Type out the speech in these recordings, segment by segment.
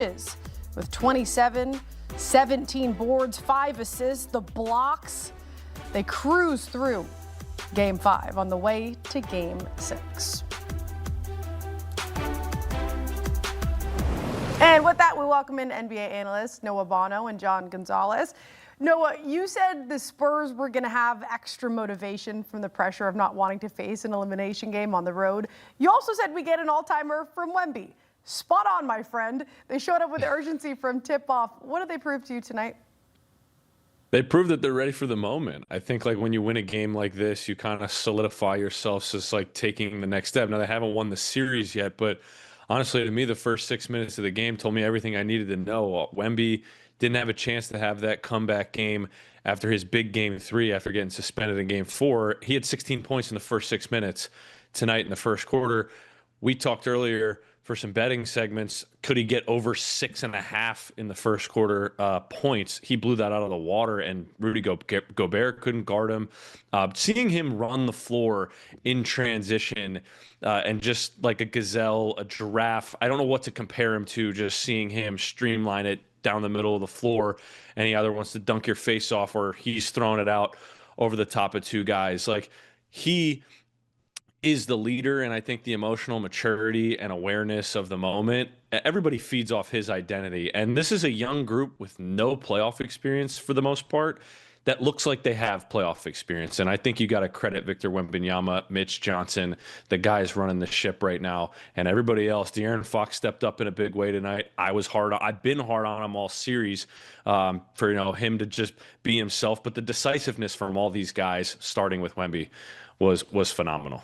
with 27, 17 boards, 5 assists, the blocks. They cruise through Game 5 on the way to Game 6. And with that, we welcome in NBA analysts Noah Bono and John Gonzalez. Noah, you said the Spurs were going to have extra motivation from the pressure of not wanting to face an elimination game on the road. You also said we get an all-timer from Wemby. Spot on, my friend. They showed up with urgency from tip-off. What did they prove to you tonight? They proved that they're ready for the moment. I think like when you win a game like this, you kind of solidify yourselves as like taking the next step. Now they haven't won the series yet, but honestly, to me, the first 6 minutes of the game told me everything I needed to know. Wemby didn't have a chance to have that comeback game after his big Game 3, after getting suspended in Game 4. He had 16 points in the first 6 minutes tonight in the first quarter. We talked earlier for some betting segments, could he get over 6.5 in the first quarter points? He blew that out of the water, and Rudy Gobert couldn't guard him. Seeing him run the floor in transition and just like a gazelle, a giraffe, I don't know what to compare him to, just seeing him streamline it down the middle of the floor, and he either wants to dunk your face off or he's throwing it out over the top of two guys. Like, he is the leader, and I think the emotional maturity and awareness of the moment, everybody feeds off his identity. And this is a young group with no playoff experience for the most part that looks like they have playoff experience. And I think you got to credit Victor Wembanyama, Mitch Johnson, the guys running the ship right now, and everybody else. De'Aaron Fox stepped up in a big way tonight. I've been hard on him all series for him to just be himself. But the decisiveness from all these guys, starting with Wemby, was phenomenal.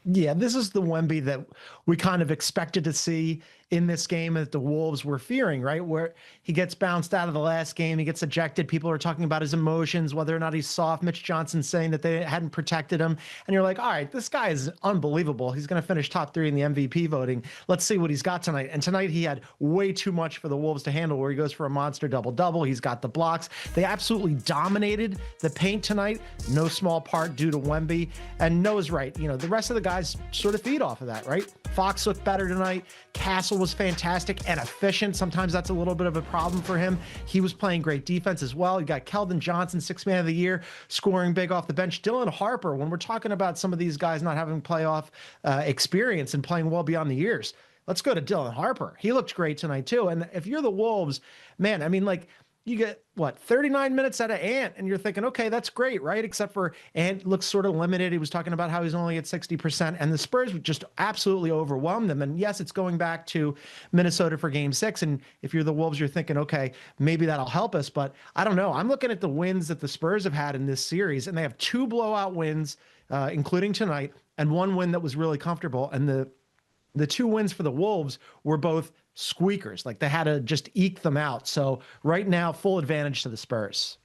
Yeah, this is the Wemby that we kind of expected to see in this game that the Wolves were fearing, right? Where he gets bounced out of the last game, he gets ejected. People are talking about his emotions, whether or not he's soft. Mitch Johnson saying that they hadn't protected him. And you're like, all right, this guy is unbelievable. He's going to finish top 3 in the MVP voting. Let's see what he's got tonight. And tonight he had way too much for the Wolves to handle, where he goes for a monster double-double. He's got the blocks. They absolutely dominated the paint tonight. No small part due to Wemby. And Noah's right. The rest of the guys sort of feed off of that, right? Fox looked better tonight. Castle was fantastic and efficient. Sometimes that's a little bit of a problem for him. He was playing great defense as well. You got Keldon Johnson, 6th man of the year, scoring big off the bench. Dylan Harper, when we're talking about some of these guys not having playoff experience and playing well beyond the years, let's go to Dylan Harper. He looked great tonight too. And if you're the Wolves, man, I mean, like, you get, 39 minutes out of Ant, and you're thinking, okay, that's great, right? Except for Ant looks sort of limited. He was talking about how he's only at 60%, and the Spurs just absolutely overwhelmed them. And yes, it's going back to Minnesota for Game 6, and if you're the Wolves, you're thinking, okay, maybe that'll help us, but I don't know. I'm looking at the wins that the Spurs have had in this series, and they have 2 blowout wins, including tonight, and 1 win that was really comfortable, and the 2 wins for the Wolves were both squeakers. Like, they had to just eke them out. So right now, full advantage to the Spurs.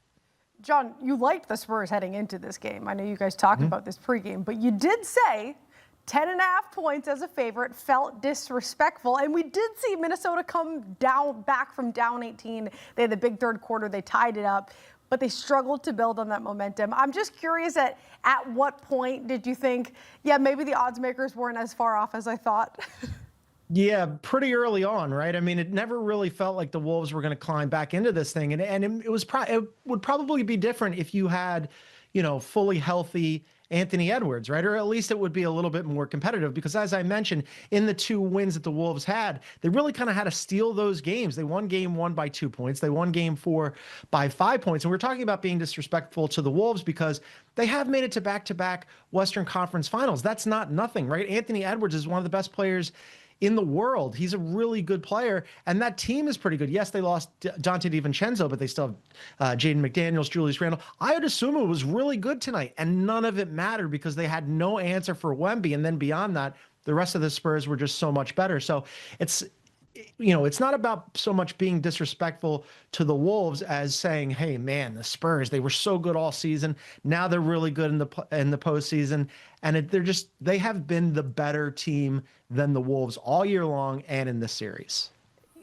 John, you liked the Spurs heading into this game. I know you guys talked about this pregame, but you did say 10.5 points as a favorite felt disrespectful. And we did see Minnesota come back from down 18. They had the big third quarter. They tied it up, but they struggled to build on that momentum. I'm just curious, at what point did you think, yeah, maybe the odds makers weren't as far off as I thought? Yeah, pretty early on, right? I mean, it never really felt like the Wolves were going to climb back into this thing. And it would probably be different if you had, fully healthy Anthony Edwards, right? Or at least it would be a little bit more competitive, because as I mentioned, in the 2 wins that the Wolves had, they really kind of had to steal those games. They won Game 1 by 2 points. They won Game 4 by 5 points. And we're talking about being disrespectful to the Wolves because they have made it to back-to-back Western Conference Finals. That's not nothing, right? Anthony Edwards is one of the best players in the world. He's a really good player, and that team is pretty good. Yes, they lost Dante DiVincenzo, but they still have Jaden McDaniels, Julius Randle. Ayo Dosunmu was really good tonight, and none of it mattered because they had no answer for Wemby, and then beyond that, the rest of the Spurs were just so much better. So it's not about so much being disrespectful to the Wolves as saying, hey, man, the Spurs, they were so good all season. Now they're really good in the postseason. And they have been the better team than the Wolves all year long and in this series.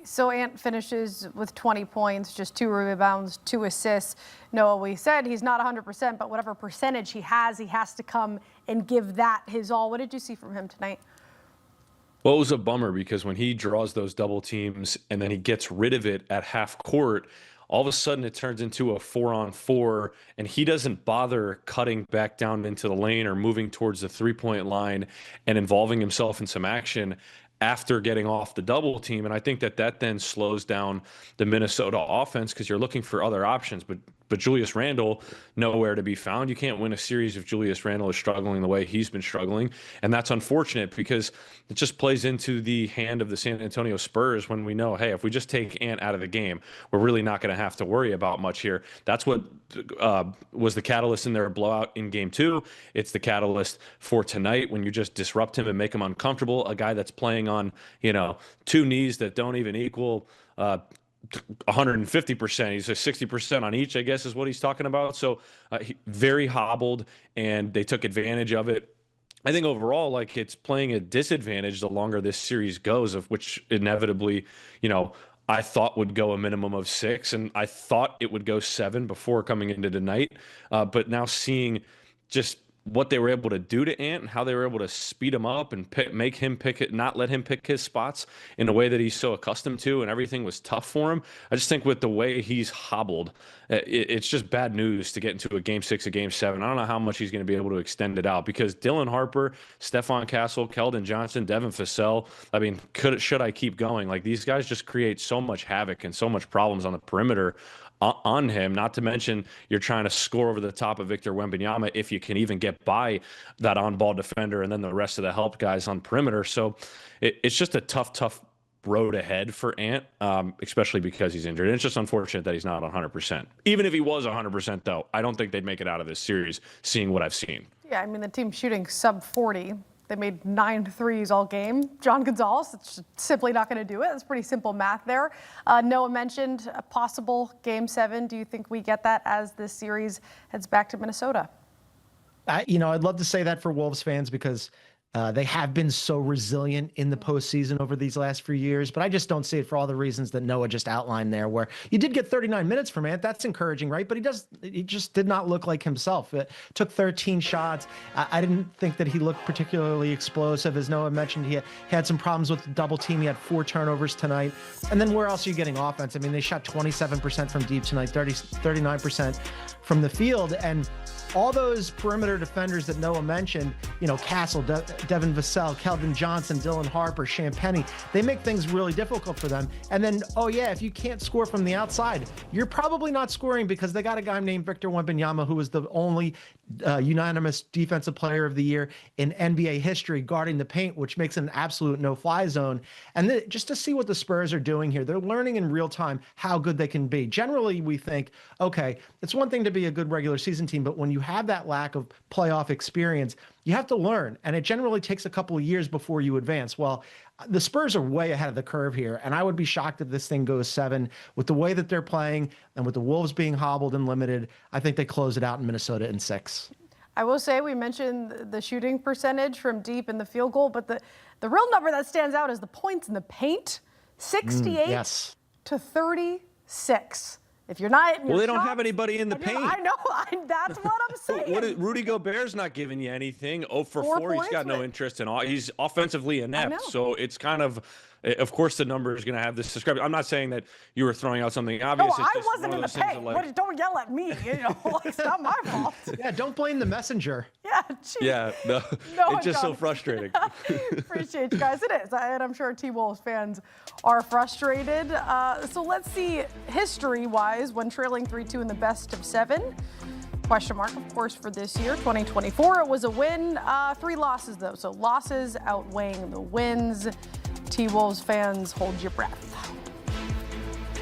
So Ant finishes with 20 points, just 2 rebounds, 2 assists. Noah, we said he's not 100%, but whatever percentage he has to come and give that his all. What did you see from him tonight? Well, it was a bummer because when he draws those double teams and then he gets rid of it at half court, all of a sudden it turns into a 4-on-4, and he doesn't bother cutting back down into the lane or moving towards the three-point line and involving himself in some action after getting off the double team. And I think that then slows down the Minnesota offense because you're looking for other options. But Julius Randle, nowhere to be found. You can't win a series if Julius Randle is struggling the way he's been struggling. And that's unfortunate because it just plays into the hand of the San Antonio Spurs when we know, hey, if we just take Ant out of the game, we're really not going to have to worry about much here. That's what was the catalyst in their blowout in game 2. It's the catalyst for tonight when you just disrupt him and make him uncomfortable. A guy that's playing on, 2 knees that don't even equal 150%. He's a 60% on each, I guess, is what he's talking about. So very hobbled, and they took advantage of it. I think overall, like, it's playing a disadvantage the longer this series goes, of which inevitably, I thought would go a minimum of 6, and I thought it would go 7 before coming into tonight. But now seeing just what they were able to do to Ant and how they were able to speed him up and make him pick it, not let him pick his spots in a way that he's so accustomed to, and everything was tough for him. I just think with the way he's hobbled, it's just bad news to get into a game 6, a game 7. I don't know how much he's going to be able to extend it out because Dylan Harper, Stephon Castle, Keldon Johnson, Devin Vassell, I mean, should I keep going? Like, these guys just create so much havoc and so much problems on the perimeter on him, not to mention you're trying to score over the top of Victor Wembanyama if you can even get by that on-ball defender and then the rest of the help guys on perimeter. So it's just a tough road ahead for Ant, especially because he's injured. And it's just unfortunate that he's not 100%. Even if he was 100%, though, I don't think they'd make it out of this series, seeing what I've seen. Yeah, I mean, the team's shooting sub 40. They made 9 threes all game. John Gonzalez, it's simply not going to do it. It's pretty simple math there. Noah mentioned a possible game 7. Do you think we get that as this series heads back to Minnesota? I'd love to say that for Wolves fans because they have been so resilient in the postseason over these last few years, but I just don't see it for all the reasons that Noah just outlined there, where you did get 39 minutes from Ant. That's encouraging, right? But he just did not look like himself. It took 13 shots. I didn't think that he looked particularly explosive. As Noah mentioned, he had some problems with the double team. He had 4 turnovers tonight. And then where else are you getting offense? I mean, they shot 27% from deep tonight, 39% from the field. And all those perimeter defenders that Noah mentioned, Castle, Devin Vassell, Keldon Johnson, Dylan Harper, Champagnie, they make things really difficult for them. And then, if you can't score from the outside, you're probably not scoring because they got a guy named Victor Wembanyama, who was the only unanimous defensive player of the year in NBA history guarding the paint, which makes it an absolute no-fly zone. And just to see what the Spurs are doing here, they're learning in real time how good they can be. Generally, we think, okay, it's one thing to be a good regular season team, but when you have that lack of playoff experience, you have to learn, and it generally takes a couple of years before you advance. Well, the Spurs are way ahead of the curve here, and I would be shocked if this thing goes 7. With the way that they're playing and with the Wolves being hobbled and limited, I think they close it out in Minnesota in 6. I will say we mentioned the shooting percentage from deep and the field goal, but the real number that stands out is the points in the paint, 68 to 36. If you're not, well, they don't have anybody in the paint. I know. That's what I'm saying. Rudy Gobert's not giving you anything. 0 for 4. He's got no interest in all. He's offensively inept. So it's kind of course, the number is going to have this discrepancy. I'm not saying that you were throwing out something obvious. No, I wasn't in the paint. Don't yell at me. It's not my fault. Yeah, don't blame the messenger. Yeah, geez. Yeah, no, it's just so frustrating. Appreciate you guys. It is, and I'm sure T-Wolves fans are frustrated. So let's see, history-wise, when trailing 3-2 in the best of 7. Question mark, of course, for this year, 2024. It was a win. 3 losses, though. So losses outweighing the wins. T-Wolves fans, hold your breath.